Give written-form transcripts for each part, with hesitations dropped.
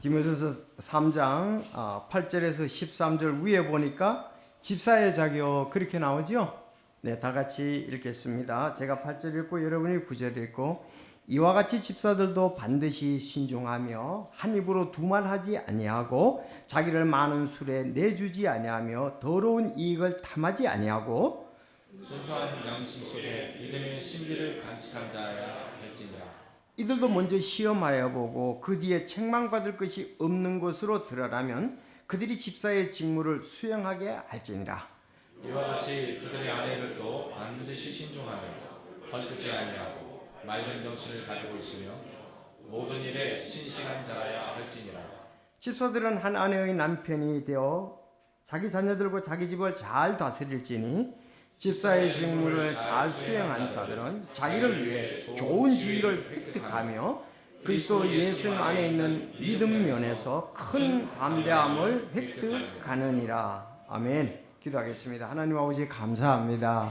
디모데서 3장 8절에서 13절 위에 보니까 집사의 자격 그렇게 나오죠? 네, 다 같이 읽겠습니다. 제가 8절 읽고 여러분이 9절 읽고 이와 같이 집사들도 반드시 신중하며 한 입으로 두말하지 아니하고 자기를 많은 술에 내주지 아니하며 더러운 이익을 탐하지 아니하고 순수한 양심 속에 믿음의 신비를 간직한 자야 할지니라. 이들도 먼저 시험하여 보고 그 뒤에 책망받을 것이 없는 것으로 드러나면 그들이 집사의 직무를 수행하게 할지니라. 이와 같이 그들의 아내들도 반드시 신중하며 헐뜯지 아니하고 맑은 정신을 가지고 있으며 모든 일에 신실한 자라야 할지니라. 집사들은 한 아내의 남편이 되어 자기 자녀들과 자기 집을 잘 다스릴지니 집사의 직무를 잘 수행한 자들은 자기를 위해 좋은 지위를 획득하며 그리스도 예수님 안에 있는 믿음 면에서 큰 담대함을 획득하느니라. 아멘. 기도하겠습니다. 하나님 아버지 감사합니다.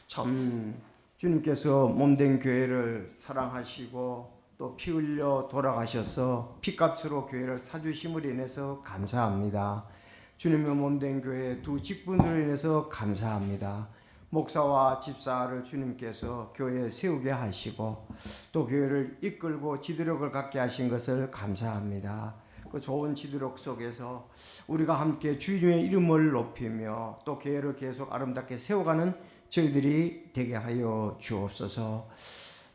참 주님께서 몸된 교회를 사랑하시고 또 피 흘려 돌아가셔서 피값으로 교회를 사주심으로 인해서 감사합니다. 주님의 몸된 교회 두 직분으로 인해서 감사합니다. 목사와 집사를 주님께서 교회에 세우게 하시고 또 교회를 이끌고 지도력을 갖게 하신 것을 감사합니다. 그 좋은 지도력 속에서 우리가 함께 주님의 이름을 높이며 또 교회를 계속 아름답게 세워가는 저희들이 되게 하여 주옵소서.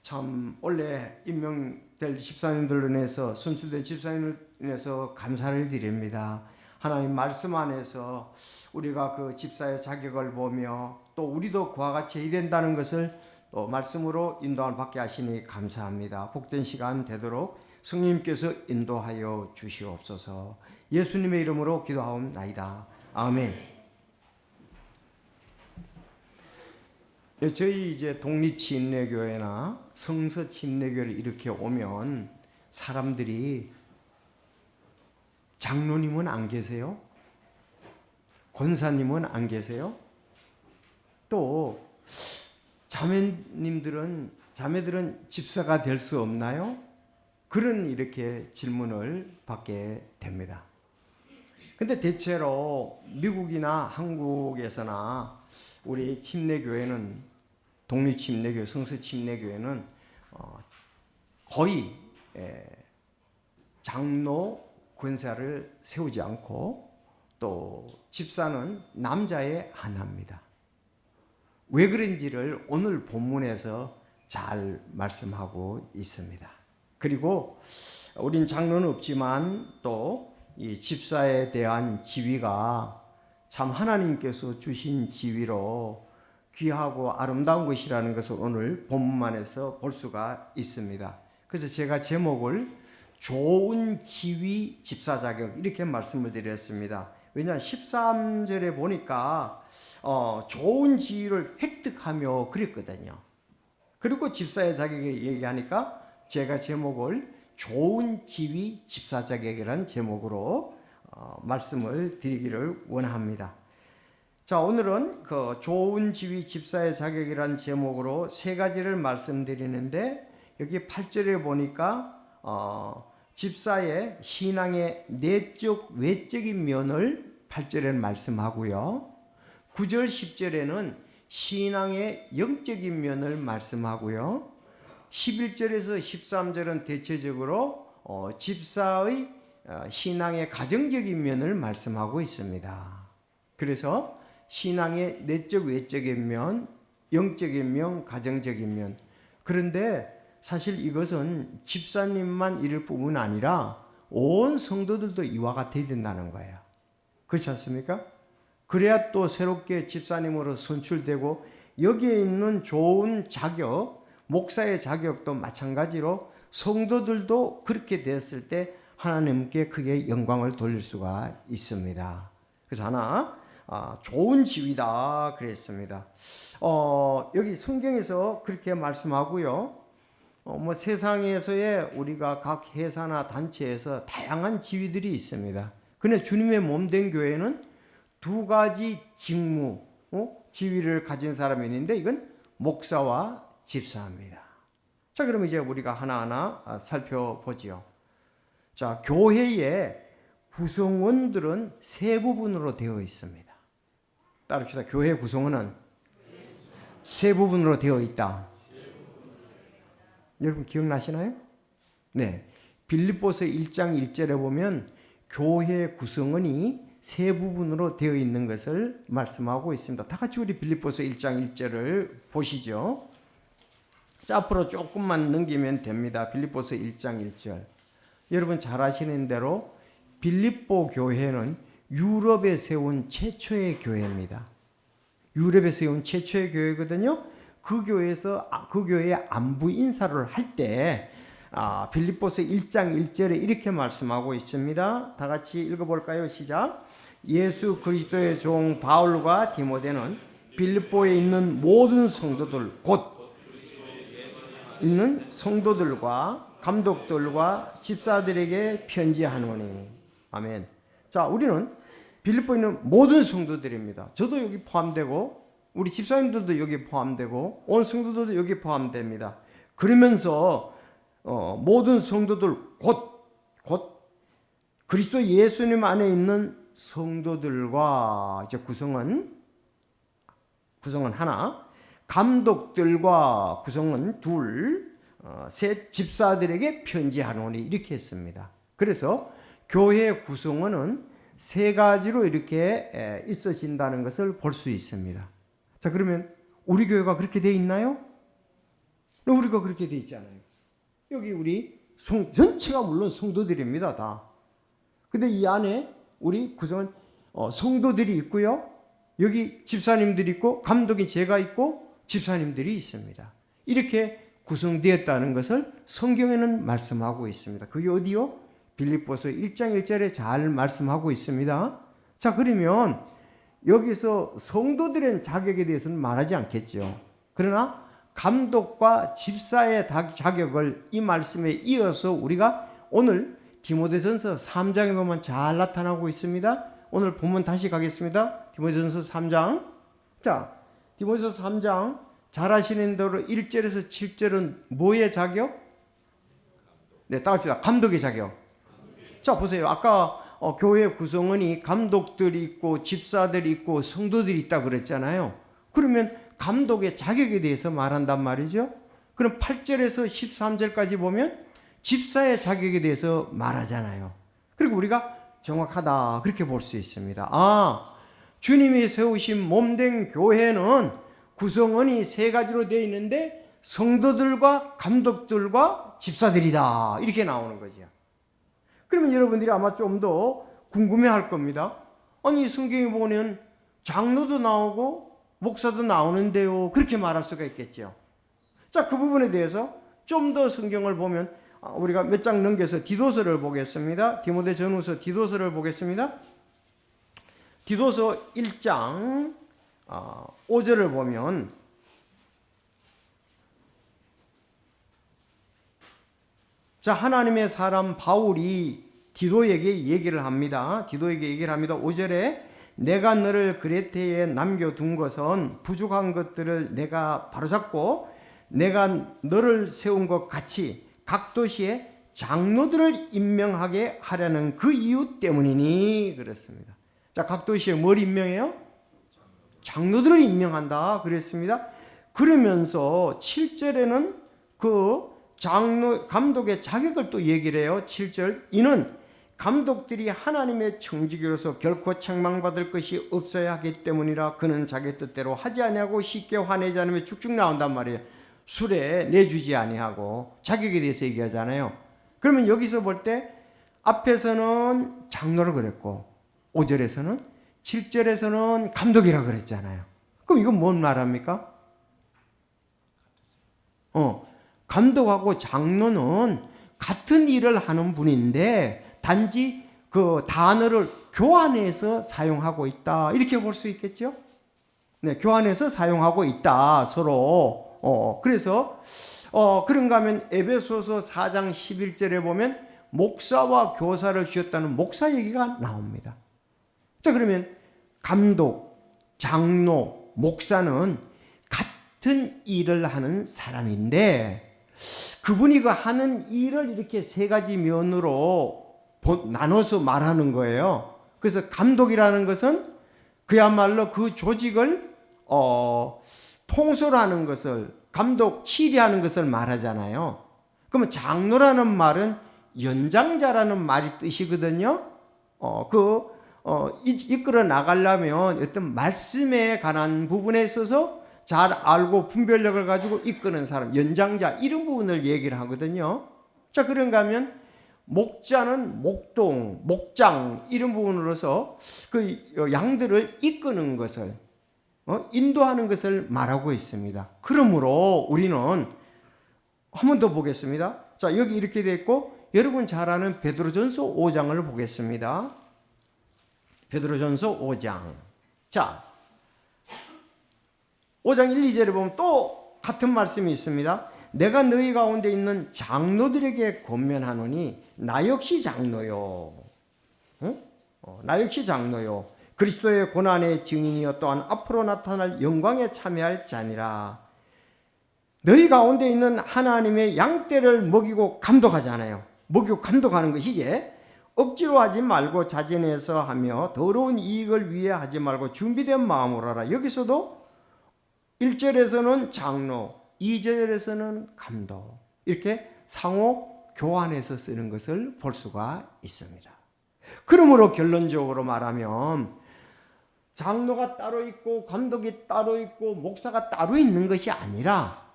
참 원래 임명될 집사님들로 인해서 선출된 집사님을 인해서 감사를 드립니다. 하나님 말씀 안에서 우리가 그 집사의 자격을 보며 또 우리도 그와 같이 해야 된다는 것을 또 말씀으로 인도를 받게 하시니 감사합니다. 복된 시간 되도록 성령님께서 인도하여 주시옵소서. 예수님의 이름으로 기도하옵나이다. 아멘. 저희 이제 독립침례교회나 성서침례교회를 이렇게 오면 사람들이 장로님은 안 계세요? 권사님은 안 계세요? 또 자매들은 집사가 될 수 없나요? 그런 이렇게 질문을 받게 됩니다. 근데 대체로 미국이나 한국에서나 우리 침례교회는 독립침례교회, 성서침례교회는 거의 장로 권사를 세우지 않고 또 집사는 남자의 하나입니다. 왜 그런지를 오늘 본문에서 잘 말씀하고 있습니다. 그리고 우린 장로는 없지만 또 이 집사에 대한 지위가 참 하나님께서 주신 지위로 귀하고 아름다운 것이라는 것을 오늘 본문만에서 볼 수가 있습니다. 그래서 제가 제목을 좋은 지위 집사 자격 이렇게 말씀을 드렸습니다. 왜냐하면 13절에 보니까 좋은 지위를 획득하며 그랬거든요. 그리고 집사의 자격에 얘기하니까 제가 제목을 좋은 지위 집사 자격이라는 제목으로 말씀을 드리기를 원합니다. 자, 오늘은 그 좋은 지위 집사의 자격이라는 제목으로 세 가지를 말씀드리는데 여기 8절에 보니까 집사의 신앙의 내적 외적인 면을 8절에는 말씀하고요. 9절 10절에는 신앙의 영적인 면을 말씀하고요. 11절에서 13절은 대체적으로 집사의 신앙의 가정적인 면을 말씀하고 있습니다. 그래서 신앙의 내적 외적인 면, 영적인 면, 가정적인 면. 그런데 사실 이것은 집사님만 이럴 뿐만 아니라 온 성도들도 이와 같아야 된다는 거예요. 그렇지 않습니까? 그래야 또 새롭게 집사님으로 선출되고 여기에 있는 좋은 자격, 목사의 자격도 마찬가지로 성도들도 그렇게 되었을 때 하나님께 크게 영광을 돌릴 수가 있습니다. 그래서 하나 좋은 지위다 그랬습니다. 여기 성경에서 그렇게 말씀하고요. 세상에서의 우리가 각 회사나 단체에서 다양한 지위들이 있습니다. 그런데 주님의 몸된 교회는 두 가지 직무, 지위를 가진 사람이 있는데 이건 목사와 집사입니다. 자, 그럼 이제 우리가 하나하나 살펴보지요. 자, 교회의 구성원들은 세 부분으로 되어 있습니다. 따릅시다. 교회 구성원은 세 부분으로 되어 있다. 여러분 기억나시나요? 네. 빌립보서 1장 1절에 보면 교회 구성원이 세 부분으로 되어 있는 것을 말씀하고 있습니다. 다 같이 우리 빌립보서 1장 1절을 보시죠. 자, 앞으로 조금만 넘기면 됩니다. 빌립보서 1장 1절. 여러분 잘 아시는 대로 빌립보 교회는 유럽에 세운 최초의 교회입니다. 유럽에 세운 최초의 교회거든요. 그 교회의 안부 인사를 할 때 빌립보서 1장 1절에 이렇게 말씀하고 있습니다. 다 같이 읽어볼까요? 시작. 예수 그리스도의 종 바울과 디모데는 빌립보에 있는 모든 성도들 곧 있는 성도들과 감독들과 집사들에게 편지하노니. 아멘. 자, 우리는 빌립보에 있는 모든 성도들입니다. 저도 여기 포함되고 우리 집사님들도 여기 포함되고 온 성도들도 여기 포함됩니다. 그러면서 모든 성도들 곧 그리스도 예수님 안에 있는 성도들과 이제 구성은 하나, 감독들과 구성은 둘, 셋, 집사들에게 편지하노니 이렇게 했습니다. 그래서 교회 구성원은 세 가지로 이렇게 있어진다는 것을 볼 수 있습니다. 자, 그러면 우리 교회가 그렇게 돼 있나요? 우리가 그렇게 돼 있잖아요. 여기 우리 전체가 물론 성도들입니다, 다. 근데 이 안에 우리 구성은 성도들이 있고요. 여기 집사님들이 있고 감독인 제가 있고 집사님들이 있습니다. 이렇게 구성되었다는 것을 성경에는 말씀하고 있습니다. 그게 어디요? 빌립보서 1장 1절에 잘 말씀하고 있습니다. 자, 그러면 여기서 성도들의 자격에 대해서는 말하지 않겠죠. 그러나 감독과 집사의 자격을 이 말씀에 이어서 우리가 오늘 디모데전서 3장에 보면 잘 나타나고 있습니다. 오늘 본문 다시 가겠습니다. 디모데전서 3장. 자, 디모데전서 3장 잘 아시는 대로 1절에서 7절은 뭐의 자격? 네, 따라합시다. 감독의 자격. 자, 보세요. 아까 교회 구성원이 감독들이 있고 집사들이 있고 성도들이 있다고 그랬잖아요. 그러면 감독의 자격에 대해서 말한단 말이죠. 그럼 8절에서 13절까지 보면 집사의 자격에 대해서 말하잖아요. 그리고 우리가 정확하다 그렇게 볼 수 있습니다. 주님이 세우신 몸된 교회는 구성원이 세 가지로 되어 있는데 성도들과 감독들과 집사들이다 이렇게 나오는 거죠. 그러면 여러분들이 아마 좀 더 궁금해할 겁니다. 아니 성경에 보면 장로도 나오고 목사도 나오는데요. 그렇게 말할 수가 있겠죠. 자, 그 부분에 대해서 좀 더 성경을 보면 우리가 몇 장 넘겨서 디도서를 보겠습니다. 디모데전후서 디도서를 보겠습니다. 디도서 1장 5절을 보면 자, 하나님의 사람 바울이 디도에게 얘기를 합니다. 디도에게 얘기를 합니다. 5절에 내가 너를 그레테에 남겨둔 것은 부족한 것들을 내가 바로잡고 내가 너를 세운 것 같이 각 도시에 장로들을 임명하게 하려는 그 이유 때문이니 그랬습니다. 자, 각 도시에 뭘 임명해요? 장로들을 임명한다 그랬습니다. 그러면서 7절에는 그 장로 감독의 자격을 또 얘기를 해요. 7절 이는 감독들이 하나님의 청지기로서 결코 책망받을 것이 없어야 하기 때문이라 그는 자기 뜻대로 하지 아니하고 쉽게 화내지 않으며 쭉쭉 나온단 말이에요. 술에 내주지 아니하고 자격에 대해서 얘기하잖아요. 그러면 여기서 볼 때 앞에서는 장로를 그랬고 5절에서는 7절에서는 감독이라 그랬잖아요. 그럼 이건 뭔 말합니까? 감독하고 장로는 같은 일을 하는 분인데 단지 그 단어를 교환해서 사용하고 있다 이렇게 볼 수 있겠죠? 네, 교환해서 사용하고 있다 서로. 그래서 그런가 하면 에베소서 4장 11절에 보면 목사와 교사를 주셨다는 목사 얘기가 나옵니다. 자, 그러면 감독, 장로, 목사는 같은 일을 하는 사람인데 그분이 그 하는 일을 이렇게 세 가지 면으로 나눠서 말하는 거예요. 그래서 감독이라는 것은 그야말로 그 조직을 통솔하는 것을, 감독, 치리하는 것을 말하잖아요. 그러면 장로라는 말은 연장자라는 말이 뜻이거든요. 이끌어 나가려면 어떤 말씀에 관한 부분에 있어서 잘 알고 분별력을 가지고 이끄는 사람, 연장자, 이런 부분을 얘기를 하거든요. 자, 그런가 하면 목자는 목동, 목장, 이런 부분으로서 그 양들을 이끄는 것을, 인도하는 것을 말하고 있습니다. 그러므로 우리는 한 번 더 보겠습니다. 자, 여기 이렇게 되어 있고, 여러분 잘 아는 베드로전서 5장을 보겠습니다. 베드로전서 5장. 자, 5장 1, 2절에 보면 또 같은 말씀이 있습니다. 내가 너희 가운데 있는 장로들에게 권면하노니 나 역시 장로요. 나 역시 장로요. 그리스도의 고난의 증인이요 또한 앞으로 나타날 영광에 참여할 자니라. 너희 가운데 있는 하나님의 양떼를 먹이고 감독하잖아요. 먹이고 감독하는 것이지, 억지로 하지 말고 자진해서 하며 더러운 이익을 위해 하지 말고 준비된 마음으로 하라. 여기서도 1절에서는 장로, 2절에서는 감독, 이렇게 상호 교환해서 쓰는 것을 볼 수가 있습니다. 그러므로 결론적으로 말하면 장로가 따로 있고 감독이 따로 있고 목사가 따로 있는 것이 아니라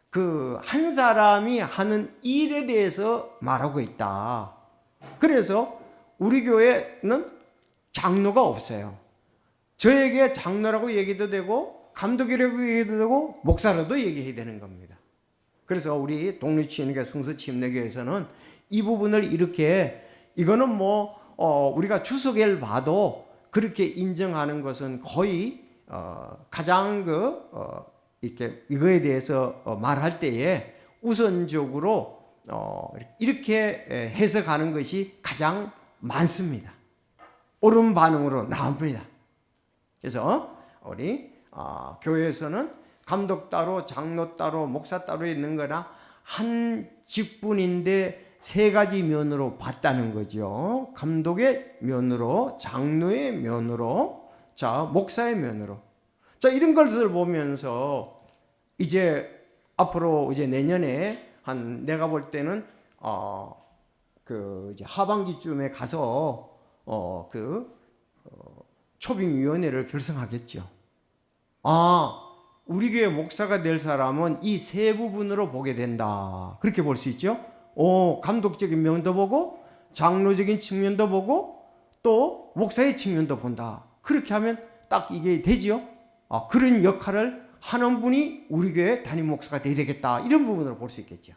그 한 사람이 하는 일에 대해서 말하고 있다. 그래서 우리 교회는 장로가 없어요. 저에게 장로라고 얘기도 되고 감독이라고 얘기도 되고 목사라도 얘기해야 되는 겁니다. 그래서 우리 독립치인교 성서침례교에서는 이 부분을 이렇게, 이거는 우리가 주석을 봐도 그렇게 인정하는 것은 거의 가장 이렇게 이거에 대해서 말할 때에 우선적으로 이렇게 해석하는 것이 가장 많습니다. 옳은 반응으로 나옵니다. 그래서 우리 교회에서는 감독 따로, 장로 따로, 목사 따로 있는 거나 한 직분인데 세 가지 면으로 봤다는 거죠. 감독의 면으로, 장로의 면으로, 자, 목사의 면으로. 자, 이런 것을 보면서 이제 앞으로 이제 내년에 내가 볼 때는 이제 하반기쯤에 가서 초빙위원회를 결성하겠죠. 우리 교회 목사가 될 사람은 이 세 부분으로 보게 된다. 그렇게 볼 수 있죠. 감독적인 면도 보고, 장로적인 측면도 보고, 또 목사의 측면도 본다. 그렇게 하면 딱 이게 되지요. 그런 역할을 하는 분이 우리 교회 담임 목사가 돼야 되겠다. 이런 부분으로 볼 수 있겠죠.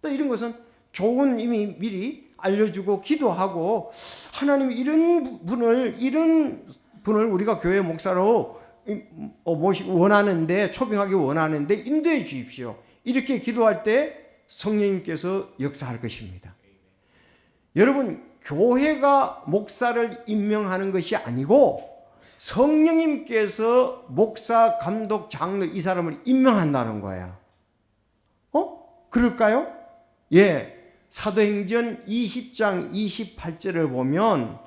또 이런 것은 좋은 이미 미리 알려주고 기도하고, 하나님이 이런 분을 우리가 교회 목사로 원하는데, 초빙하기 원하는데 인도해 주십시오. 이렇게 기도할 때 성령님께서 역사할 것입니다. 여러분, 교회가 목사를 임명하는 것이 아니고 성령님께서 목사, 감독, 장로 이 사람을 임명한다는 거예요. 그럴까요? 예, 사도행전 20장 28절을 보면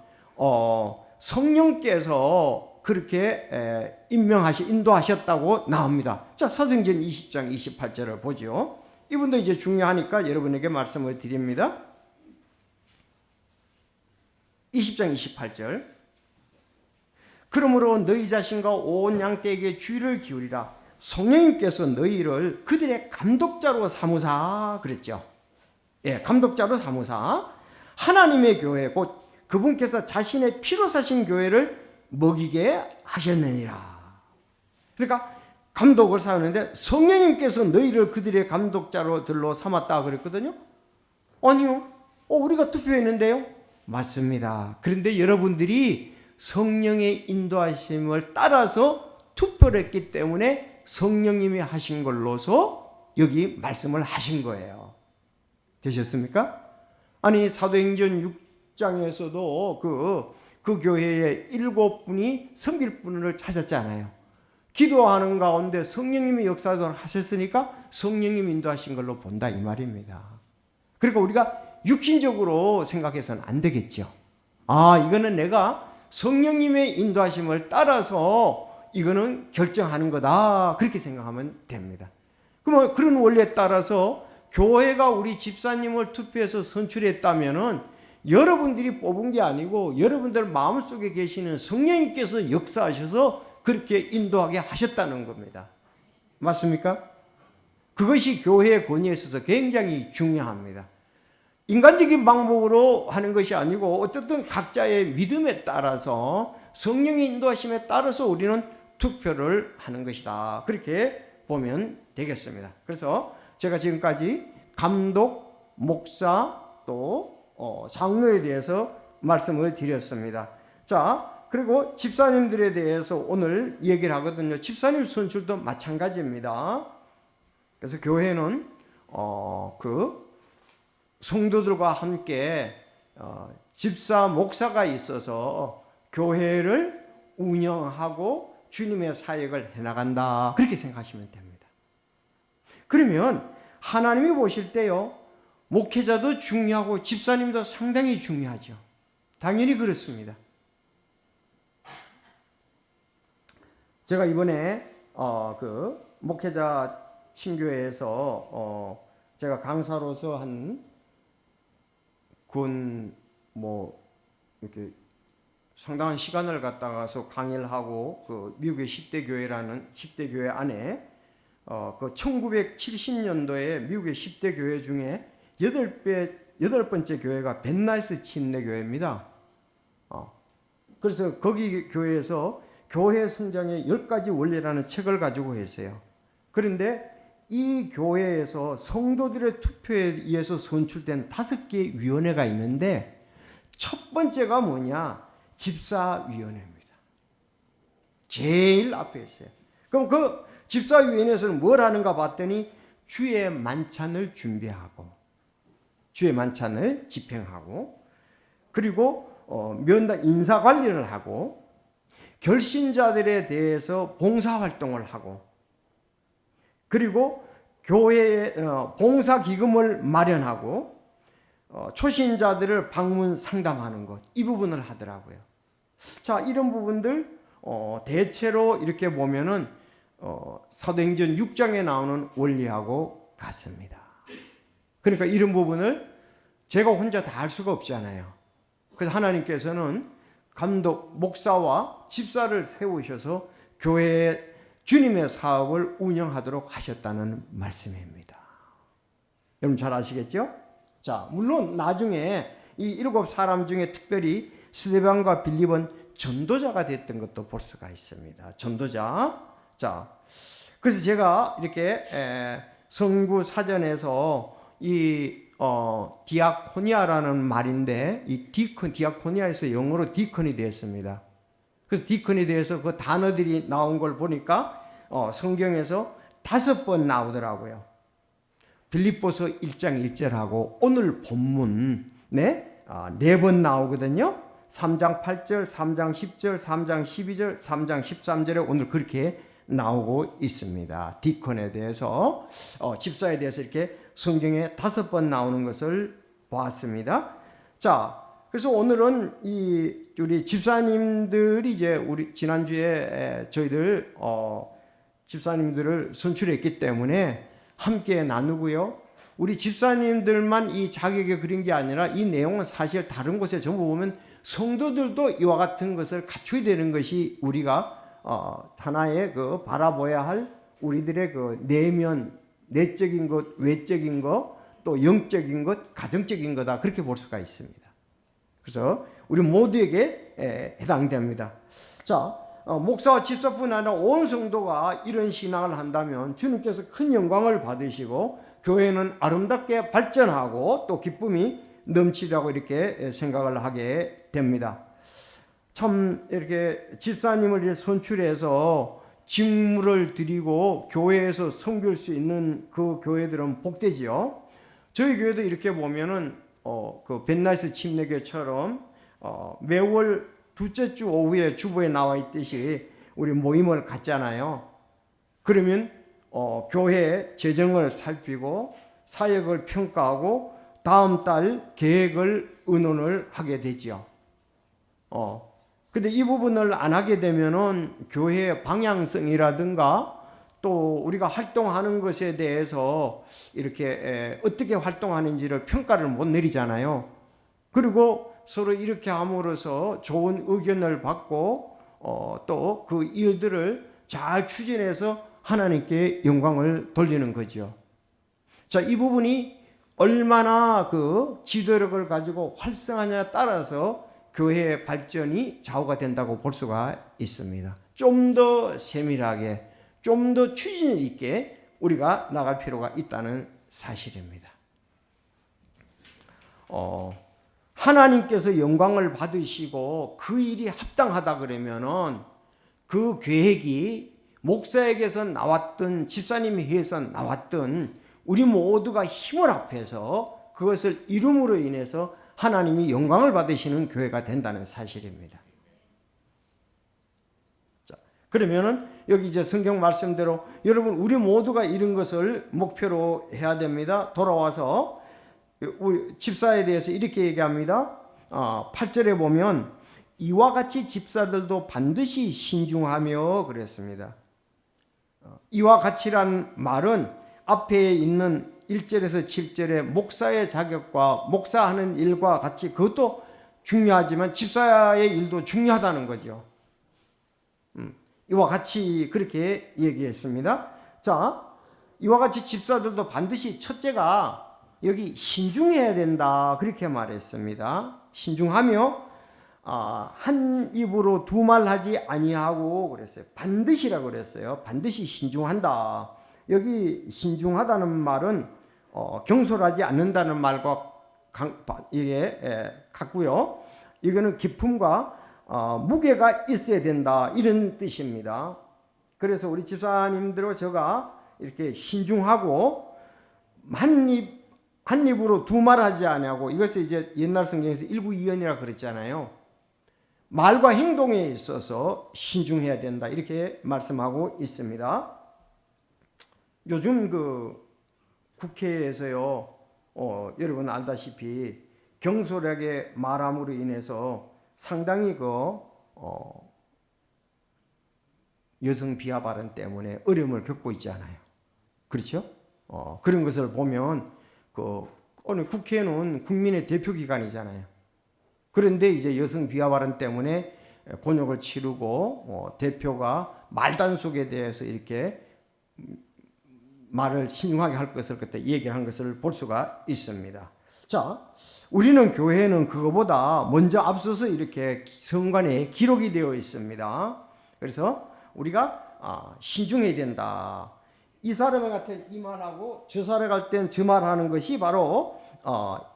성령께서 그렇게 인도하셨다고 나옵니다. 자, 사도행전 20장 28절을 보죠. 이분도 이제 중요하니까 여러분에게 말씀을 드립니다. 20장 28절. 그러므로 너희 자신과 온 양떼에게 주의를 기울이라. 성령님께서 너희를 그들의 감독자로 삼으사 그랬죠. 예, 감독자로 삼으사 하나님의 교회 곧 그분께서 자신의 피로 사신 교회를 먹이게 하셨느니라. 그러니까 감독을 삼는데 성령님께서 너희를 그들의 감독자로들로 삼았다 그랬거든요. 아니요. 우리가 투표했는데요. 맞습니다. 그런데 여러분들이 성령의 인도하심을 따라서 투표를 했기 때문에 성령님이 하신 걸로서 여기 말씀을 하신 거예요. 되셨습니까? 아니, 사도행전 6장에서도 그 교회에 7분이 섬길 분을 찾았잖아요. 기도하는 가운데 성령님이 역사를 하셨으니까 성령님 인도하신 걸로 본다 이 말입니다. 그러니까 우리가 육신적으로 생각해서는 안 되겠죠. 이거는 내가 성령님의 인도하심을 따라서 이거는 결정하는 거다. 그렇게 생각하면 됩니다. 그러면 그런 원리에 따라서 교회가 우리 집사님을 투표해서 선출했다면은 여러분들이 뽑은 게 아니고 여러분들 마음속에 계시는 성령님께서 역사하셔서 그렇게 인도하게 하셨다는 겁니다. 맞습니까? 그것이 교회의 권위에 있어서 굉장히 중요합니다. 인간적인 방법으로 하는 것이 아니고 어쨌든 각자의 믿음에 따라서 성령의 인도하심에 따라서 우리는 투표를 하는 것이다. 그렇게 보면 되겠습니다. 그래서 제가 지금까지 감독, 목사, 또 장로에 대해서 말씀을 드렸습니다. 자, 그리고 집사님들에 대해서 오늘 얘기를 하거든요. 집사님 선출도 마찬가지입니다. 그래서 교회는 그 성도들과 함께 집사, 목사가 있어서 교회를 운영하고 주님의 사역을 해나간다. 그렇게 생각하시면 됩니다. 그러면 하나님이 보실 때요, 목회자도 중요하고 집사님도 상당히 중요하죠. 당연히 그렇습니다. 제가 이번에 그 목회자 친교회에서 제가 강사로서 한 이렇게 상당한 시간을 갖다가서 강의를 하고 그 미국의 10대 교회라는 10대 교회 안에 그 1970년도에 미국의 10대 교회 중에 8번째 교회가 벤나이스 침례교회입니다. 그래서 거기 교회에서 교회 성장의 10가지 원리라는 책을 가지고 있어요. 그런데 이 교회에서 성도들의 투표에 의해서 선출된 5개의 위원회가 있는데 첫 번째가 뭐냐? 집사위원회입니다. 제일 앞에 있어요. 그럼 그 집사위원회에서는 뭘 하는가 봤더니 주의 만찬을 준비하고 주의 만찬을 집행하고 그리고 면담 인사관리를 하고 결신자들에 대해서 봉사활동을 하고 그리고 교회에 봉사기금을 마련하고 초신자들을 방문 상담하는 것, 이 부분을 하더라고요. 자, 이런 부분들 대체로 이렇게 보면은 사도행전 6장에 나오는 원리하고 같습니다. 그러니까 이런 부분을 제가 혼자 다 할 수가 없잖아요. 그래서 하나님께서는 감독, 목사와 집사를 세우셔서 교회의 주님의 사업을 운영하도록 하셨다는 말씀입니다. 여러분 잘 아시겠죠? 자, 물론 나중에 이 7사람 중에 특별히 스데반과 빌립은 전도자가 됐던 것도 볼 수가 있습니다. 전도자. 자, 그래서 제가 이렇게 성구 사전에서 이 디아코니아라는 말인데 이 디아코니아에서 영어로 디컨이 되었습니다. 그래서 디컨에 대해서 그 단어들이 나온 걸 보니까 성경에서 5번 나오더라고요. 빌립보서 1장 1절하고 오늘 본문 4번 나오거든요. 3장 8절, 3장 10절, 3장 12절, 3장 13절에 오늘 그렇게 나오고 있습니다. 디컨에 대해서 집사에 대해서 이렇게 성경에 5번 나오는 것을 보았습니다. 자, 그래서 오늘은 우리 집사님들이 이제 우리 지난주에 저희들 집사님들을 선출했기 때문에 함께 나누고요. 우리 집사님들만 이 자격에 그린 게 아니라 이 내용은 사실 다른 곳에 전부 보면 성도들도 이와 같은 것을 갖춰야 되는 것이 우리가 하나의 그 바라봐야 할 우리들의 그 내면, 내적인 것, 외적인 것, 또 영적인 것, 가정적인 거다. 그렇게 볼 수가 있습니다. 그래서 우리 모두에게 해당됩니다. 자, 목사와 집사뿐 아니라 온 성도가 이런 신앙을 한다면 주님께서 큰 영광을 받으시고 교회는 아름답게 발전하고 또 기쁨이 넘치라고 이렇게 생각을 하게 됩니다. 참 이렇게 집사님을 선출해서 직무를 드리고 교회에서 섬길 수 있는 그 교회들은 복되지요. 저희 교회도 이렇게 보면은 그 벤나이스 침례교처럼 매월 둘째 주 오후에 주보에 나와 있듯이 우리 모임을 갖잖아요. 그러면 교회의 재정을 살피고 사역을 평가하고 다음 달 계획을 의논을 하게 되지요. 근데 이 부분을 안 하게 되면은 교회의 방향성이라든가 또 우리가 활동하는 것에 대해서 이렇게 어떻게 활동하는지를 평가를 못 내리잖아요. 그리고 서로 이렇게 함으로써 좋은 의견을 받고 또 그 일들을 잘 추진해서 하나님께 영광을 돌리는 거죠. 자, 이 부분이 얼마나 그 지도력을 가지고 활성화냐에 따라서 교회의 발전이 좌우가 된다고 볼 수가 있습니다. 좀 더 세밀하게, 좀 더 추진 있게 우리가 나갈 필요가 있다는 사실입니다. 하나님께서 영광을 받으시고 그 일이 합당하다 그러면은 그 계획이 목사에게서 나왔던, 집사님에 의해서 나왔던 우리 모두가 힘을 합해서 그것을 이룸으로 인해서 하나님이 영광을 받으시는 교회가 된다는 사실입니다. 자, 그러면은 여기 이제 성경 말씀대로 여러분 우리 모두가 이런 것을 목표로 해야 됩니다. 돌아와서 우리 집사에 대해서 이렇게 얘기합니다. 8절에 보면 이와 같이 집사들도 반드시 신중하며 그랬습니다. 이와 같이란 말은 앞에 있는 1절에서 7절의 목사의 자격과 목사하는 일과 같이 그것도 중요하지만 집사의 일도 중요하다는 거죠. 이와 같이 그렇게 얘기했습니다. 자, 이와 같이 집사들도 반드시 첫째가 여기 신중해야 된다 그렇게 말했습니다. 신중하며 한 입으로 두 말 하지 아니하고 그랬어요. 반드시라고 그랬어요. 반드시 신중한다. 여기 신중하다는 말은 경솔하지 않는다는 말과 이게 같고요. 이거는 기품과 무게가 있어야 된다 이런 뜻입니다. 그래서 우리 집사님들과 제가 이렇게 신중하고 한 입으로 두 말 하지 아니하고 이것을 이제 옛날 성경에서 일부이언이라 그랬잖아요. 말과 행동에 있어서 신중해야 된다 이렇게 말씀하고 있습니다. 요즘 그 국회에서요, 여러분 알다시피 경솔하게 말함으로 인해서 상당히 여성 비하 발언 때문에 어려움을 겪고 있잖아요. 그렇죠? 그런 것을 보면 오늘 국회는 국민의 대표 기관이잖아요. 그런데 이제 여성 비하 발언 때문에 곤욕을 치르고 대표가 말단속에 대해서 이렇게 말을 신중하게 할 것을 그때 얘기를 한 것을 볼 수가 있습니다. 자, 우리는 교회는 그거보다 먼저 앞서서 이렇게 성관에 기록이 되어 있습니다. 그래서 우리가 신중해야 된다. 이 사람에 같은 이 말하고 저 사람에 갈 땐 저 말하는 것이 바로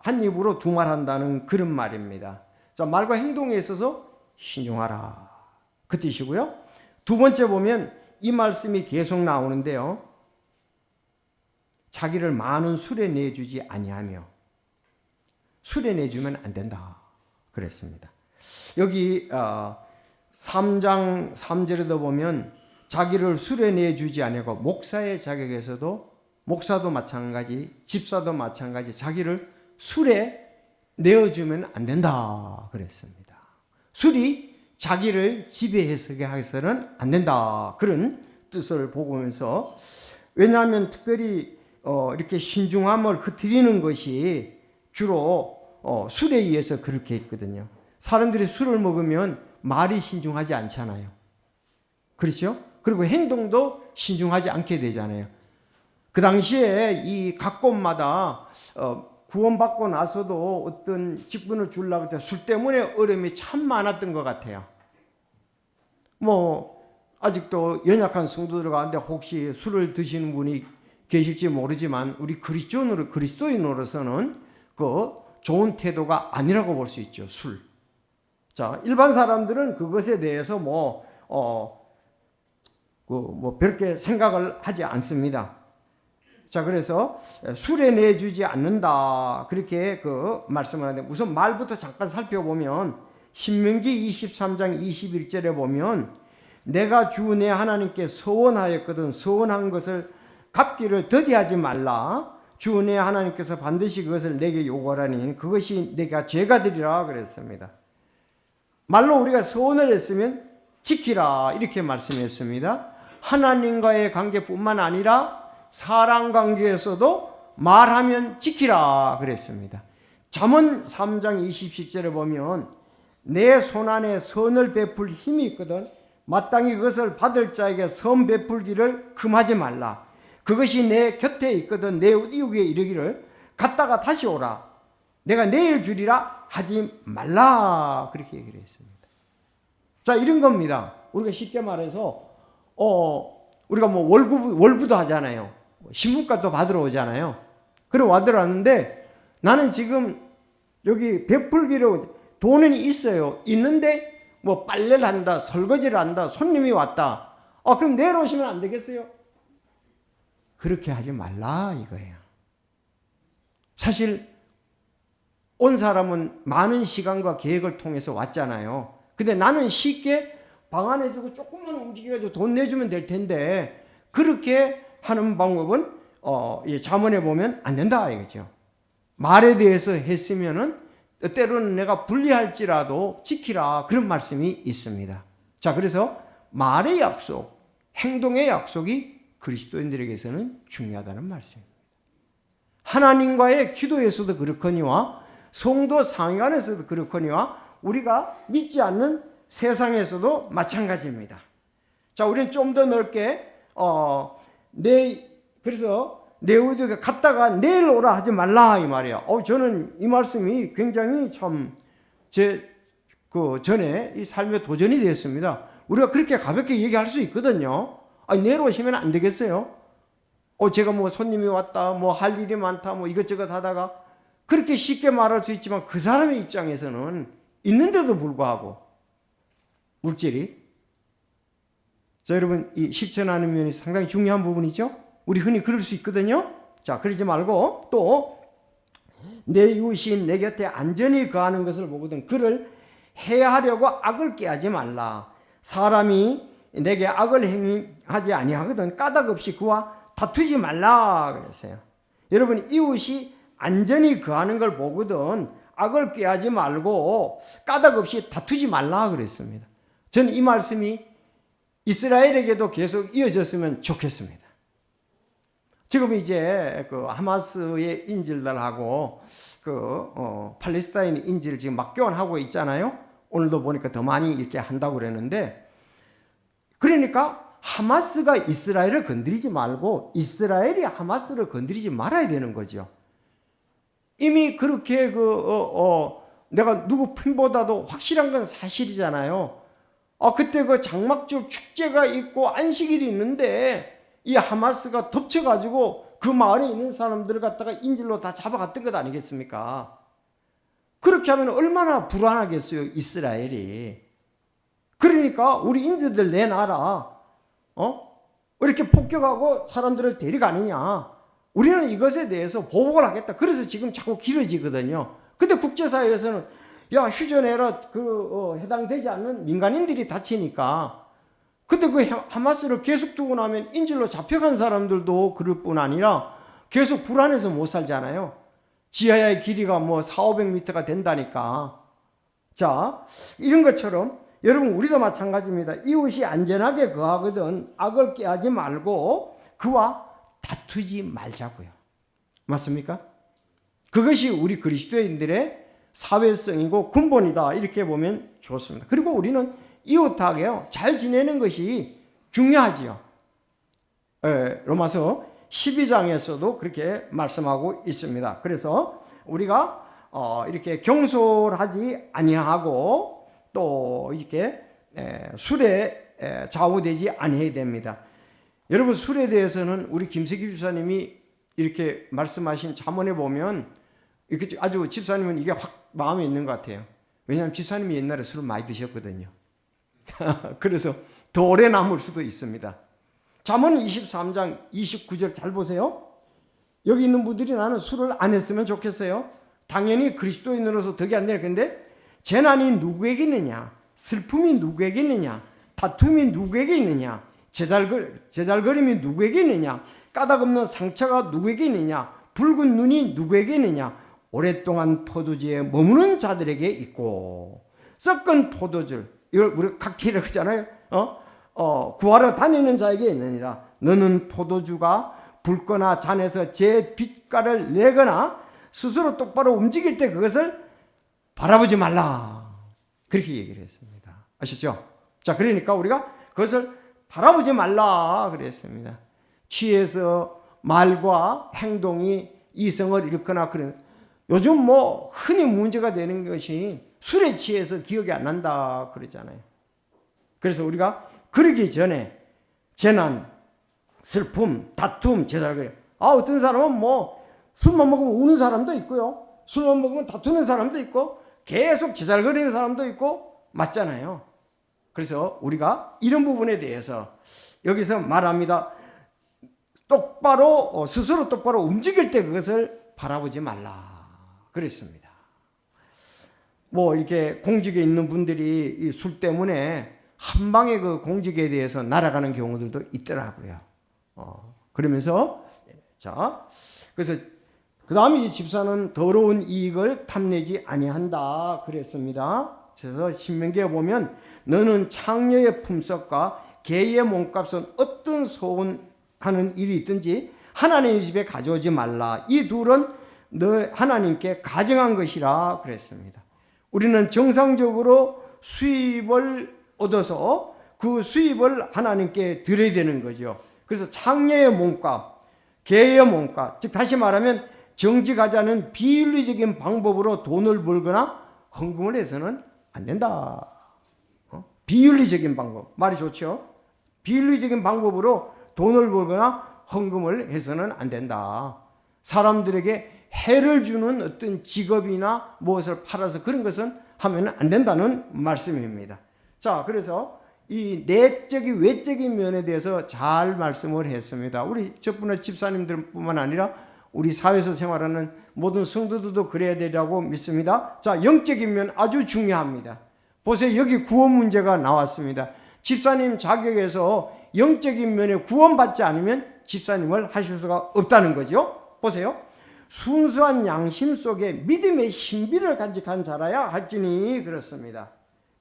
한 입으로 두 말 한다는 그런 말입니다. 자, 말과 행동에 있어서 신중하라 그 뜻이고요. 두 번째 보면 이 말씀이 계속 나오는데요. 자기를 많은 술에 내주지 아니하며 술에 내주면 안 된다 그랬습니다. 여기 3장 3절에도 보면 자기를 술에 내주지 아니하고 목사의 자격에서도 목사도 마찬가지 집사도 마찬가지 자기를 술에 내어주면 안 된다 그랬습니다. 술이 자기를 지배해서게 해서는 안 된다 그런 뜻을 보면서 왜냐하면 특별히 이렇게 신중함을 흐트리는 것이 주로 술에 의해서 그렇게 했거든요. 사람들이 술을 먹으면 말이 신중하지 않잖아요. 그렇죠? 그리고 행동도 신중하지 않게 되잖아요. 그 당시에 이 각 곳마다 구원받고 나서도 어떤 직분을 주려고 할 때 술 때문에 어려움이 참 많았던 것 같아요. 아직도 연약한 성도들 가운데 혹시 술을 드시는 분이 계실지 모르지만 우리 그리스도인으로서는 그 좋은 태도가 아니라고 볼 수 있죠. 술. 자, 일반 사람들은 그것에 대해서 별게 생각을 하지 않습니다. 자, 그래서 술에 내주지 않는다 그렇게 말씀을 하는데 우선 말부터 잠깐 살펴보면 신명기 23장 21절에 보면 내가 주 내 하나님께 서원하였거든 서원한 것을 갚기를 더디하지 말라 주 내 하나님께서 반드시 그것을 내게 요구하라니 그것이 내가 죄가 되리라 그랬습니다. 말로 우리가 소원을 했으면 지키라 이렇게 말씀했습니다. 하나님과의 관계뿐만 아니라 사람 관계에서도 말하면 지키라 그랬습니다. 잠언 3장 20절에 보면 내 손안에 선을 베풀 힘이 있거든 마땅히 그것을 받을 자에게 선 베풀기를 금하지 말라. 그것이 내 곁에 있거든 내 이웃에게 이르기를 갔다가 다시 오라. 내가 내일 주리라 하지 말라. 그렇게 얘기를 했습니다. 자, 이런 겁니다. 우리가 쉽게 말해서 우리가 뭐 월부도 하잖아요. 신문값도 받으러 오잖아요. 그래 왔는데 나는 지금 여기 베풀기로 돈은 있어요. 있는데 뭐 빨래를 한다, 설거지를 한다, 손님이 왔다. 그럼 내일 오시면 안 되겠어요? 그렇게 하지 말라 이거예요. 사실 온 사람은 많은 시간과 계획을 통해서 왔잖아요. 근데 나는 쉽게 방 안에 두고 조금만 움직여가지고 돈 내주면 될 텐데 그렇게 하는 방법은 잠언에 보면 안 된다 이거죠. 말에 대해서 했으면은 때로는 내가 불리할지라도 지키라 그런 말씀이 있습니다. 자, 그래서 말의 약속, 행동의 약속이 그리스도인들에게서는 중요하다는 말씀입니다. 하나님과의 기도에서도 그렇거니와 성도 상관에서도 그렇거니와 우리가 믿지 않는 세상에서도 마찬가지입니다. 자, 우리는 좀 더 넓게 그래서 네오디오에 갔다가 내일 오라 하지 말라 이 말이야. 저는 이 말씀이 굉장히 참 제 전에 이 삶의 도전이 되었습니다. 우리가 그렇게 가볍게 얘기할 수 있거든요. 내일 오시면 안 되겠어요? 제가 뭐 손님이 왔다, 뭐 할 일이 많다, 뭐 이것저것 하다가 그렇게 쉽게 말할 수 있지만 그 사람의 입장에서는 있는데도 불구하고 물질이 자, 여러분 이 실천하는 면이 상당히 중요한 부분이죠. 우리 흔히 그럴 수 있거든요. 자, 그러지 말고 또 내 이웃이 내 곁에 안전히 거하는 것을 보거든 그를 해하려고 악을 꾀하지 말라. 사람이 내게 악을 행하지 아니하거든 까닭 없이 그와 다투지 말라 그랬어요. 여러분 이웃이 안전히 거하는 걸 보거든 악을 꾀하지 말고 까닭 없이 다투지 말라 그랬습니다. 저는 이 말씀이 이스라엘에게도 계속 이어졌으면 좋겠습니다. 지금 이제 그 하마스의 인질들하고 팔레스타인 인질을 지금 막 교환하고 있잖아요. 오늘도 보니까 더 많이 이렇게 한다고 그랬는데 그러니까 하마스가 이스라엘을 건드리지 말고 이스라엘이 하마스를 건드리지 말아야 되는 거죠. 이미 그렇게 내가 누구 편보다도 확실한 건 사실이잖아요. 그때 그 장막절 축제가 있고 안식일이 있는데 이 하마스가 덮쳐가지고 그 마을에 있는 사람들을 갖다가 인질로 다 잡아갔던 것 아니겠습니까? 그렇게 하면 얼마나 불안하겠어요, 이스라엘이. 그러니까 우리 인질들 내놔라. 왜 이렇게 폭격하고 사람들을 데려가느냐. 우리는 이것에 대해서 보복을 하겠다. 그래서 지금 자꾸 길어지거든요. 근데 국제사회에서는 야, 휴전해라. 해당되지 않는 민간인들이 다치니까. 근데 그 하마스를 계속 두고 나면 인질로 잡혀간 사람들도 그럴 뿐 아니라 계속 불안해서 못 살잖아요. 지하의 길이가 뭐 400~500m가 된다니까. 자, 이런 것처럼 여러분 우리도 마찬가지입니다. 이웃이 안전하게 거하거든 악을 꾀하지 말고 그와 다투지 말자고요. 맞습니까? 그것이 우리 그리스도인들의 사회성이고 근본이다 이렇게 보면 좋습니다. 그리고 우리는 이웃하게요 잘 지내는 것이 중요하지요. 로마서 12장에서도 그렇게 말씀하고 있습니다. 그래서 우리가 이렇게 경솔하지 아니하고 또 이렇게 술에 좌우되지 아니해야 됩니다. 여러분 술에 대해서는 우리 김석기 집사님이 이렇게 말씀하신 잠언에 보면 이렇게 아주 집사님은 이게 확 마음에 있는 것 같아요. 왜냐하면 집사님이 옛날에 술을 많이 드셨거든요. 그래서 더 오래 남을 수도 있습니다. 잠언 23장 29절 잘 보세요. 여기 있는 분들이 나는 술을 안 했으면 좋겠어요. 당연히 그리스도인으로서 덕이 안 되는 건데 재난이 누구에게 있느냐, 슬픔이 누구에게 있느냐, 다툼이 누구에게 있느냐, 제잘거림이 누구에게 있느냐, 까닭 없는 상처가 누구에게 있느냐, 붉은 눈이 누구에게 있느냐? 오랫동안 포도주에 머무는 자들에게 있고, 썩은 포도주, 이걸 우리가 칵테일이라고 하잖아요. 구하러 다니는 자에게 있느니라. 너는 포도주가 붉거나 잔에서 제 빛깔을 내거나 스스로 똑바로 움직일 때 그것을 바라보지 말라. 그렇게 얘기를 했습니다. 아시죠? 자, 그러니까 우리가 그것을 바라보지 말라 그랬습니다. 취해서 말과 행동이 이성을 잃거나 그런, 요즘 뭐 흔히 문제가 되는 것이 술에 취해서 기억이 안 난다 그러잖아요. 그래서 우리가 그러기 전에 재난, 슬픔, 다툼, 제살거려. 어떤 사람은 뭐 술만 먹으면 우는 사람도 있고요. 술만 먹으면 다투는 사람도 있고 계속 제살거리는 사람도 있고 맞잖아요. 그래서 우리가 이런 부분에 대해서 여기서 말합니다. 똑바로 스스로 똑바로 움직일 때 그것을 바라보지 말라 그랬습니다. 뭐 이렇게 공직에 있는 분들이 이 술 때문에 한 방에 그 공직에 대해서 날아가는 경우들도 있더라고요. 그러면서 자, 그래서 그 다음에 이 집사는 더러운 이익을 탐내지 아니한다 그랬습니다. 그래서 신명기에 보면 너는 창녀의 품삯과 개의 몸값은 어떤 소원하는 일이 있든지 하나님의 집에 가져오지 말라. 이 둘은 너 하나님께 가정한 것이라 그랬습니다. 우리는 정상적으로 수입을 얻어서 그 수입을 하나님께 드려야 되는 거죠. 그래서 창녀의 몸값, 개의 몸값, 즉 다시 말하면 정직하자는 비윤리적인 방법으로 돈을 벌거나 헌금을 해서는 안 된다. 비윤리적인 방법, 말이 좋죠? 비윤리적인 방법으로 돈을 벌거나 헌금을 해서는 안 된다. 사람들에게 해를 주는 어떤 직업이나 무엇을 팔아서 그런 것은 하면 안 된다는 말씀입니다. 자, 그래서 이 내적인 외적인 면에 대해서 잘 말씀을 했습니다. 우리 저뿐만 집사님들뿐만 아니라 우리 사회에서 생활하는 모든 성도들도 그래야 되라고 믿습니다. 자, 영적인 면 아주 중요합니다. 보세요. 여기 구원 문제가 나왔습니다. 집사님 자격에서 영적인 면에 구원받지 않으면 집사님을 하실 수가 없다는 거죠. 보세요. 순수한 양심 속에 믿음의 신비를 간직한 자라야 할지니 그렇습니다.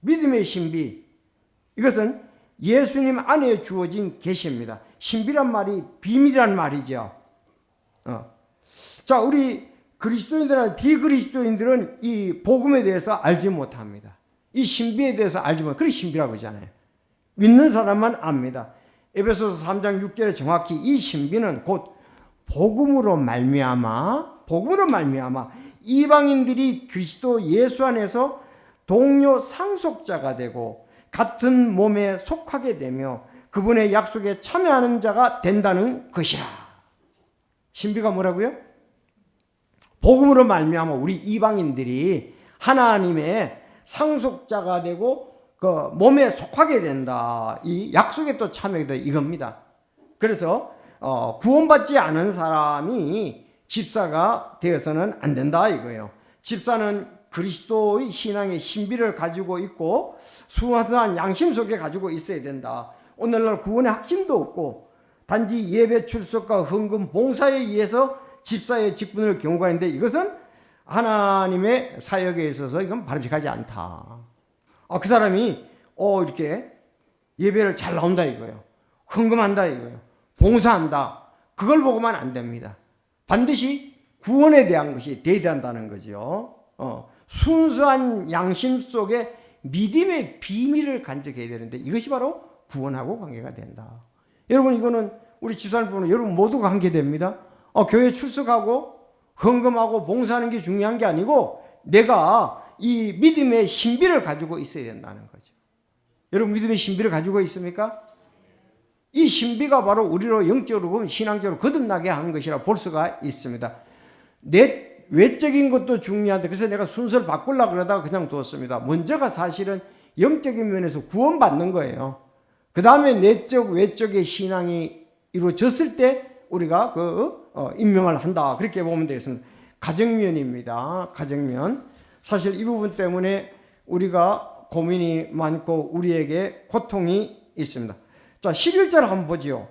믿음의 신비, 이것은 예수님 안에 주어진 계시입니다. 신비란 말이 비밀이란 말이죠. 자, 우리 그리스도인들이나 비그리스도인들은 이 복음에 대해서 알지 못합니다. 이 신비에 대해서 알지 못합니다. 그게 신비라고 하잖아요. 믿는 사람만 압니다. 에베소서 3장 6절에 정확히 이 신비는 곧 복음으로 말미암아 이방인들이 그리스도 예수 안에서 동료 상속자가 되고 같은 몸에 속하게 되며 그분의 약속에 참여하는 자가 된다는 것이라. 신비가 뭐라고요? 복음으로 말미암아 우리 이방인들이 하나님의 상속자가 되고 그 몸에 속하게 된다. 이 약속에 또 참여하게 된다. 이겁니다. 그래서 구원받지 않은 사람이 집사가 되어서는 안 된다 이거예요. 집사는 그리스도의 신앙의 신비를 가지고 있고 순수한 양심 속에 가지고 있어야 된다. 오늘날 구원의 확신도 없고 단지 예배 출석과 헌금 봉사에 의해서 집사의 직분을 경고하는데 이것은 하나님의 사역에 있어서 이건 바람직하지 않다. 그 사람이 이렇게 예배를 잘 나온다 이거예요. 헌금한다 이거예요. 봉사한다. 그걸 보고만 안 됩니다. 반드시 구원에 대한 것이 대단하다는 거죠. 순수한 양심 속에 믿음의 비밀을 간직해야 되는데 이것이 바로 구원하고 관계가 된다. 여러분 이거는 우리 집사님뿐만 여러분 모두가 관계됩니다. 교회 출석하고 헌금하고 봉사하는 게 중요한 게 아니고 내가 이 믿음의 신비를 가지고 있어야 된다는 거죠. 여러분 믿음의 신비를 가지고 있습니까? 이 신비가 바로 우리로 영적으로 보면 신앙적으로 거듭나게 하는 것이라 볼 수가 있습니다. 내 외적인 것도 중요한데 그래서 내가 순서를 바꾸려고 그러다가 그냥 두었습니다. 먼저가 사실은 영적인 면에서 구원받는 거예요. 그 다음에 내적 외적의 신앙이 이루어졌을 때 우리가 임명을 한다. 그렇게 보면 되겠습니다. 가정면입니다. 가정면. 사실 이 부분 때문에 우리가 고민이 많고 우리에게 고통이 있습니다. 자, 11절 한번 보지요.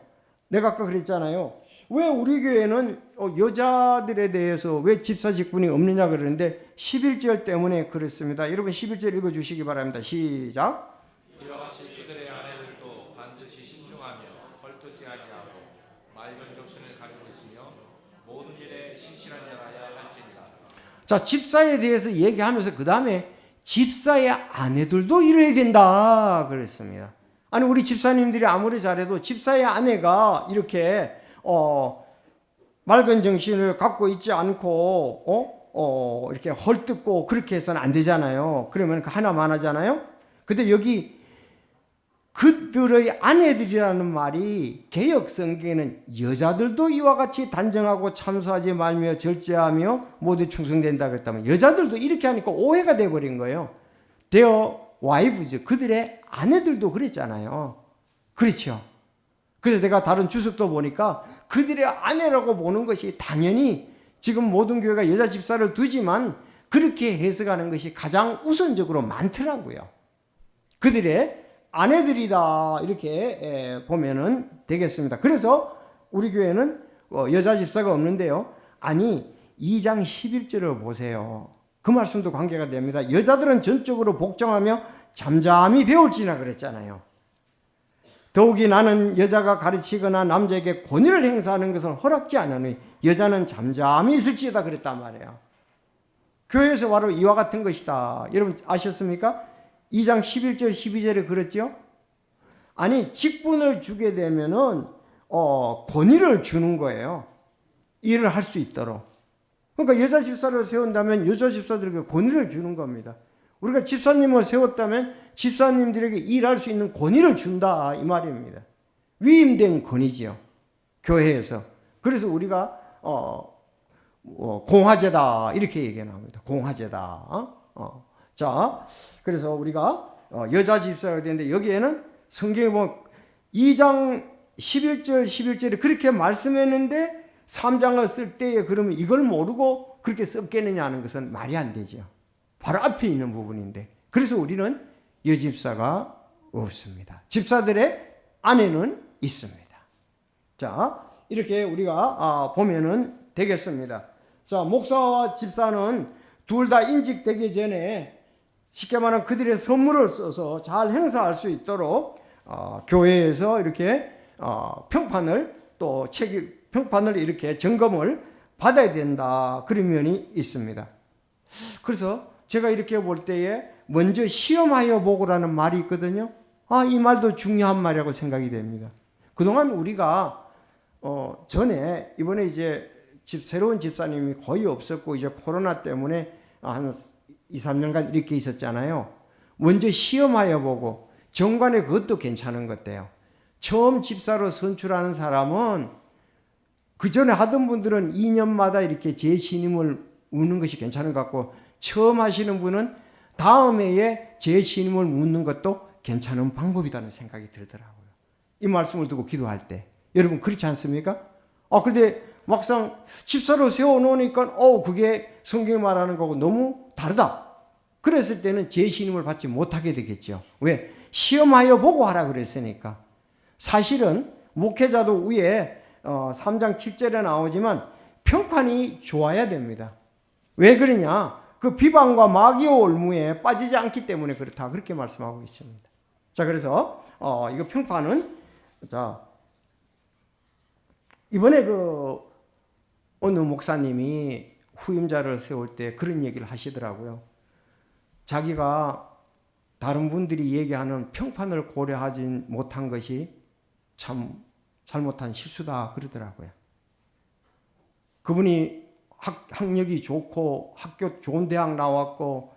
내가 아까 그랬잖아요. 왜 우리 교회는 여자들에 대해서 왜 집사 직분이 없느냐 그러는데 11절 때문에 그렇습니다. 여러분 11절 읽어주시기 바랍니다. 시작. 이와 같이 그들의 아내들도 반드시 신중하며 헐뜯지 아니하고 맑은 정신을 가지고 있으며 모든 일에 신실한 자라야 할지니라. 자, 집사에 대해서 얘기하면서 그 다음에 집사의 아내들도 이래야 된다 그랬습니다. 아니 우리 집사님들이 아무리 잘해도 집사의 아내가 이렇게 맑은 정신을 갖고 있지 않고 이렇게 헐뜯고 그렇게 해서는 안 되잖아요. 그러면 하나만 하잖아요. 근데 여기 그들의 아내들이라는 말이 개역 성경에는 여자들도 이와 같이 단정하고 참소하지 말며 절제하며 모두 충성된다 그랬다면 여자들도 이렇게 하니까 오해가 돼버린 거예요. Their wives, 그들의 아내들도 그랬잖아요. 그렇죠. 그래서 내가 다른 주석도 보니까 그들의 아내라고 보는 것이 당연히 지금 모든 교회가 여자 집사를 두지만 그렇게 해석하는 것이 가장 우선적으로 많더라고요. 그들의 아내들이다 이렇게 보면은 되겠습니다. 그래서 우리 교회는 여자 집사가 없는데요. 아니 2장 11절을 보세요. 그 말씀도 관계가 됩니다. 여자들은 전적으로 복종하며 잠잠히 배울지나 그랬잖아요. 더욱이 나는 여자가 가르치거나 남자에게 권위를 행사하는 것을 허락지 않으니 여자는 잠잠히 있을지어다 그랬단 말이에요. 교회에서 바로 이와 같은 것이다. 여러분 아셨습니까? 2장 11절 12절에 그랬죠. 아니 직분을 주게 되면은 권위를 주는 거예요. 일을 할 수 있도록. 그러니까 여자 집사를 세운다면 여자 집사들에게 권위를 주는 겁니다. 우리가 집사님을 세웠다면 집사님들에게 일할 수 있는 권위를 준다 이 말입니다. 위임된 권위지요. 교회에서. 그래서 우리가 공화제다 이렇게 얘기합니다. 공화제다. 자, 그래서 우리가 여자 집사가 되는데 여기에는 성경에 보면 2장 11절 11절에 그렇게 말씀했는데 3장을 쓸 때에 그러면 이걸 모르고 그렇게 썼겠느냐 하는 것은 말이 안 되죠. 바로 앞에 있는 부분인데 그래서 우리는 여집사가 없습니다. 집사들의 아내는 있습니다. 자, 이렇게 우리가 보면은 되겠습니다. 자, 목사와 집사는 둘 다 임직되기 전에 쉽게 말하면 그들의 선물을 써서 잘 행사할 수 있도록 교회에서 이렇게 평판을 또 평판을 이렇게 점검을 받아야 된다 그런 면이 있습니다. 그래서 제가 이렇게 볼 때에 먼저 시험하여 보고라는 말이 있거든요. 이 말도 중요한 말이라고 생각이 됩니다. 그동안 우리가 전에 이번에 이제 새로운 집사님이 거의 없었고 이제 코로나 때문에 한 2, 3년간 이렇게 있었잖아요. 먼저 시험하여 보고 정관에 그것도 괜찮은 것 같아요. 처음 집사로 선출하는 사람은 그 전에 하던 분들은 2년마다 이렇게 재신임을 묻는 것이 괜찮은 것 같고 처음 하시는 분은 다음 해에 재신임을 묻는 것도 괜찮은 방법이라는 생각이 들더라고요. 이 말씀을 두고 기도할 때 여러분 그렇지 않습니까? 근데 막상 집사로 세워놓으니까 그게 성경이 말하는 거고 너무 다르다. 그랬을 때는 재신임을 받지 못하게 되겠죠. 왜? 시험하여 보고 하라 그랬으니까. 사실은 목회자도 위에 3장 7절에 나오지만 평판이 좋아야 됩니다. 왜 그러냐? 그 비방과 마귀의 올무에 빠지지 않기 때문에 그렇다. 그렇게 말씀하고 있습니다. 자, 그래서 이거 평판은 자 이번에 어느 목사님이 후임자를 세울 때 그런 얘기를 하시더라고요. 자기가 다른 분들이 얘기하는 평판을 고려하지 못한 것이 참 잘못한 실수다 그러더라고요. 그분이 학력이 좋고 학교 좋은 대학 나왔고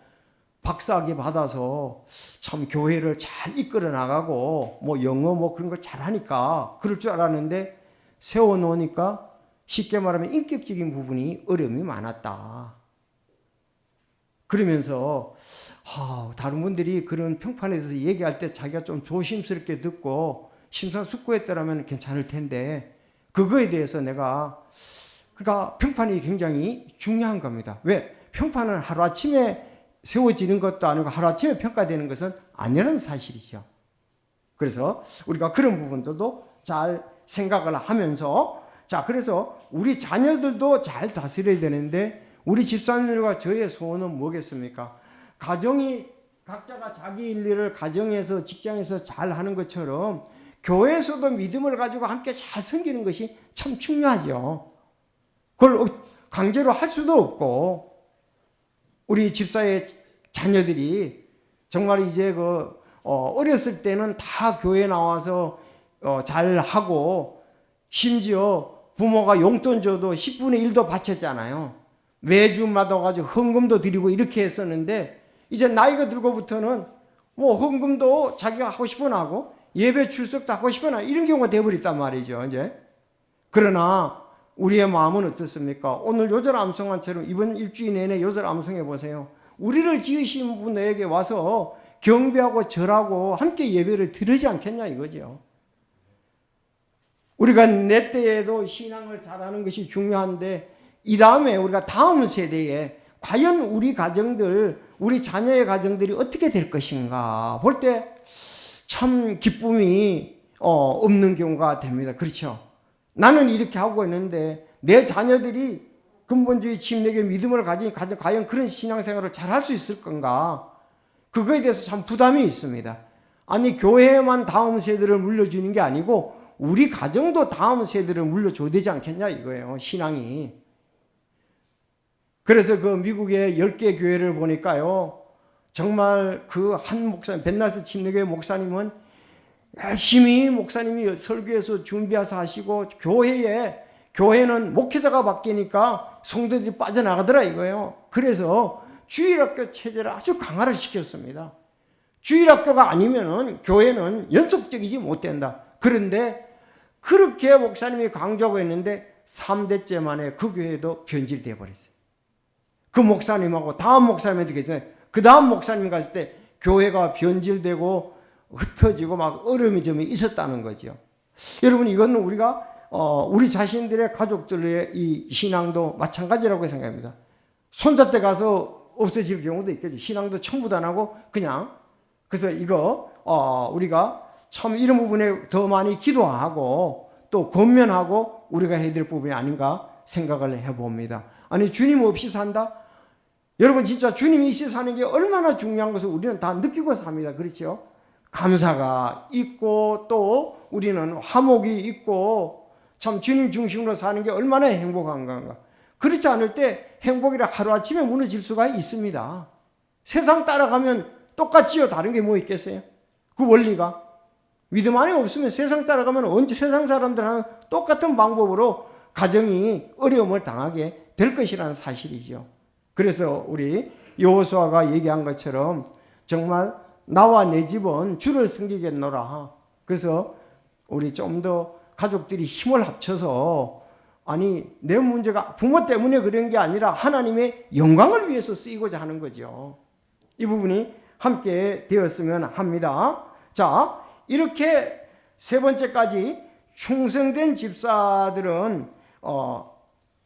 박사학위 받아서 참 교회를 잘 이끌어 나가고 영어 그런 걸 잘하니까 그럴 줄 알았는데 세워놓으니까 쉽게 말하면 인격적인 부분이 어려움이 많았다. 그러면서 다른 분들이 그런 평판에 대해서 얘기할 때 자기가 좀 조심스럽게 듣고 심사숙고했더라면 괜찮을 텐데 그거에 대해서 그러니까 평판이 굉장히 중요한 겁니다. 왜? 평판은 하루아침에 세워지는 것도 아니고 하루아침에 평가되는 것은 아니라는 사실이죠. 그래서 우리가 그런 부분들도 잘 생각을 하면서 자, 그래서 우리 자녀들도 잘 다스려야 되는데 우리 집사님들과 저의 소원은 뭐겠습니까? 가정이 각자가 자기 일을 가정에서 직장에서 잘 하는 것처럼 교회에서도 믿음을 가지고 함께 잘 섬기는 것이 참 중요하죠. 그걸 강제로 할 수도 없고 우리 집사의 자녀들이 정말 이제 어렸을 때는 다 교회 나와서 잘 하고 심지어 부모가 용돈 줘도 10분의 1도 바쳤잖아요. 매주마다 가지고 헌금도 드리고 이렇게 했었는데 이제 나이가 들고부터는 뭐 헌금도 자기가 하고 싶은 하고 예배 출석도 하고 싶은 하고 이런 경우가 되어버렸단 말이죠. 이제 그러나 우리의 마음은 어떻습니까? 오늘 요절 암송한처럼 이번 일주일 내내 요절 암송해 보세요. 우리를 지으신 분에게 와서 경배하고 절하고 함께 예배를 드리지 않겠냐 이거죠. 우리가 내 때에도 신앙을 잘하는 것이 중요한데 이 다음에 우리가 다음 세대에 과연 우리 가정들, 우리 자녀의 가정들이 어떻게 될 것인가 볼 때 참 기쁨이 없는 경우가 됩니다. 그렇죠? 나는 이렇게 하고 있는데 내 자녀들이 근본주의 침례교의 믿음을 가진 과연 그런 신앙생활을 잘 할 수 있을 건가? 그거에 대해서 참 부담이 있습니다. 아니 교회만 다음 세대를 물려주는 게 아니고 우리 가정도 다음 세대를 물려줘야 되지 않겠냐 이거예요. 신앙이. 그래서 그 미국의 10개 교회를 보니까요. 정말 그 한 목사님, 벤나스 침례교회 목사님은 열심히 목사님이 설교에서 준비해서 하시고 교회는 목회자가 바뀌니까 성도들이 빠져나가더라 이거예요. 그래서 주일학교 체제를 아주 강화를 시켰습니다. 주일학교가 아니면은 교회는 연속적이지 못된다. 그런데 그렇게 목사님이 강조하고 있는데 3대째 만에 그 교회도 변질되어 버렸어요. 그 목사님하고 다음 목사님한테 계시잖아요. 그 다음 목사님 갔을 때 교회가 변질되고 흩어지고 막 어려움이 좀 있었다는 거죠. 여러분 이건 우리가 우리 자신들의 가족들의 이 신앙도 마찬가지라고 생각합니다. 손자 때 가서 없어질 경우도 있겠죠. 신앙도 청부도 안 하고 그냥. 그래서 이거 우리가 참 이런 부분에 더 많이 기도하고 또 권면하고 우리가 해야 될 부분이 아닌가 생각을 해봅니다. 아니 주님 없이 산다? 여러분 진짜 주님이 있이 사는 게 얼마나 중요한 것을 우리는 다 느끼고 삽니다. 그렇죠? 감사가 있고 또 우리는 화목이 있고 참 주님 중심으로 사는 게 얼마나 행복한 건가. 그렇지 않을 때 행복이라 하루아침에 무너질 수가 있습니다. 세상 따라가면 똑같지요. 다른 게 뭐 있겠어요? 그 원리가. 믿음 안에 없으면 세상 따라가면 언제 세상 사람들하고 똑같은 방법으로 가정이 어려움을 당하게 될 것이라는 사실이죠. 그래서 우리 여호수아가 얘기한 것처럼 정말 나와 내 집은 주를 섬기겠노라. 그래서 우리 좀 더 가족들이 힘을 합쳐서 아니 내 문제가 부모 때문에 그런 게 아니라 하나님의 영광을 위해서 쓰이고자 하는 거죠. 이 부분이 함께 되었으면 합니다. 자, 이렇게 세 번째까지 충성된 집사들은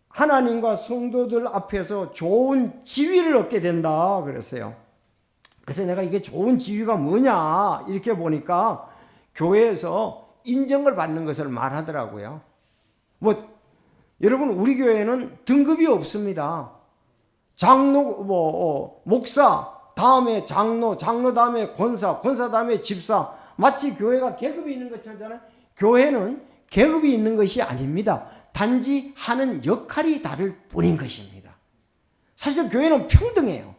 하나님과 성도들 앞에서 좋은 지위를 얻게 된다 그랬어요. 그래서 내가 이게 좋은 지위가 뭐냐 이렇게 보니까 교회에서 인정을 받는 것을 말하더라고요. 여러분 우리 교회는 등급이 없습니다. 장로, 목사 다음에 장로 다음에 권사 다음에 집사. 마치 교회가 계급이 있는 것처럼 교회는 계급이 있는 것이 아닙니다. 단지 하는 역할이 다를 뿐인 것입니다. 사실 교회는 평등해요.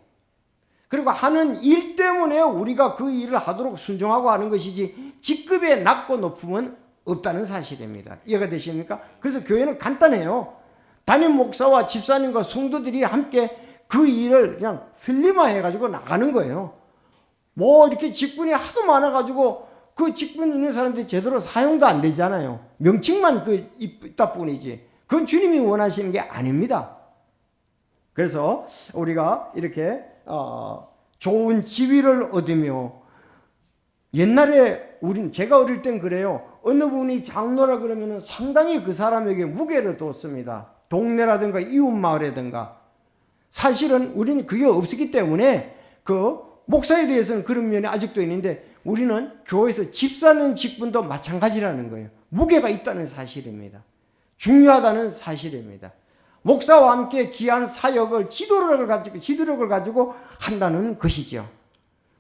그리고 하는 일 때문에 우리가 그 일을 하도록 순종하고 하는 것이지 직급의 낮고 높음은 없다는 사실입니다. 이해가 되십니까? 그래서 교회는 간단해요. 담임 목사와 집사님과 성도들이 함께 그 일을 그냥 슬림화해가지고 나가는 거예요. 이렇게 직분이 하도 많아가지고 그 직분 있는 사람들이 제대로 사용도 안 되잖아요. 명칭만 있다 뿐이지. 그건 주님이 원하시는 게 아닙니다. 그래서 우리가 이렇게 좋은 지위를 얻으며 옛날에 제가 어릴 땐 그래요. 어느 분이 장로라 그러면 상당히 그 사람에게 무게를 뒀습니다. 동네라든가 이웃 마을이라든가. 사실은 우리는 그게 없었기 때문에 그 목사에 대해서는 그런 면이 아직도 있는데 우리는 교회에서 집사는 직분도 마찬가지라는 거예요. 무게가 있다는 사실입니다. 중요하다는 사실입니다. 목사와 함께 귀한 사역을 지도력을 가지고 한다는 것이죠.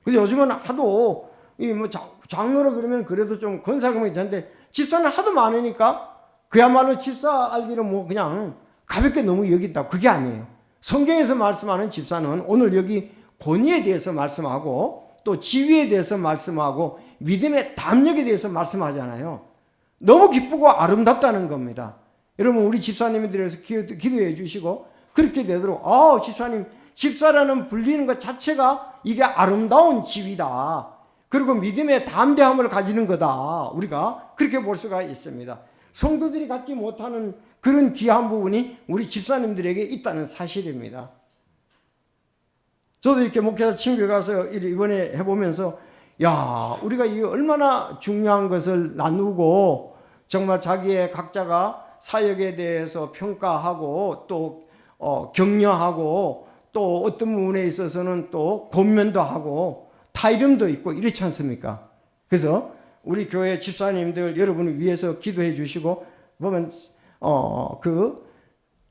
그래서 요즘은 하도 이뭐 장로로 그러면 그래도 좀 건사금이 있는데 집사는 하도 많으니까 그야말로 집사 알기로 뭐 그냥 가볍게 너무 여긴다. 그게 아니에요. 성경에서 말씀하는 집사는 오늘 여기 권위에 대해서 말씀하고 또 지위에 대해서 말씀하고 믿음의 담력에 대해서 말씀하잖아요. 너무 기쁘고 아름답다는 겁니다. 여러분 우리 집사님들에서 기도해 주시고 그렇게 되도록 집사님 집사라는 불리는 것 자체가 이게 아름다운 지위다. 그리고 믿음의 담대함을 가지는 거다. 우리가 그렇게 볼 수가 있습니다. 성도들이 갖지 못하는 그런 귀한 부분이 우리 집사님들에게 있다는 사실입니다. 저도 이렇게 목회자 친구에 가서 이번에 해보면서 우리가 이 얼마나 중요한 것을 나누고 정말 자기의 각자가 사역에 대해서 평가하고 또 격려하고 또 어떤 부분에 있어서는 또 권면도 하고 타이름도 있고 이렇지 않습니까? 그래서 우리 교회 집사님들 여러분을 위해서 기도해 주시고 보면 그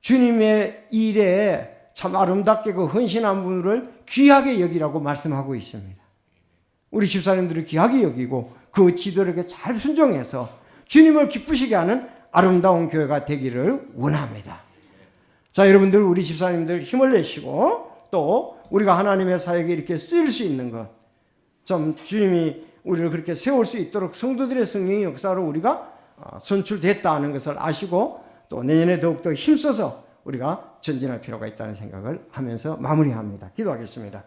주님의 일에 참 아름답게 그 헌신한 분을 귀하게 여기라고 말씀하고 있습니다. 우리 집사님들을 귀하게 여기고 그 지도력에 잘 순종해서 주님을 기쁘시게 하는 아름다운 교회가 되기를 원합니다. 자, 여러분들 우리 집사님들 힘을 내시고 또 우리가 하나님의 사역에 이렇게 쓰일 수 있는 것, 좀 주님이 우리를 그렇게 세울 수 있도록 성도들의 성령의 역사로 우리가 선출됐다는 것을 아시고 또 내년에 더욱더 힘써서 우리가 전진할 필요가 있다는 생각을 하면서 마무리합니다. 기도하겠습니다.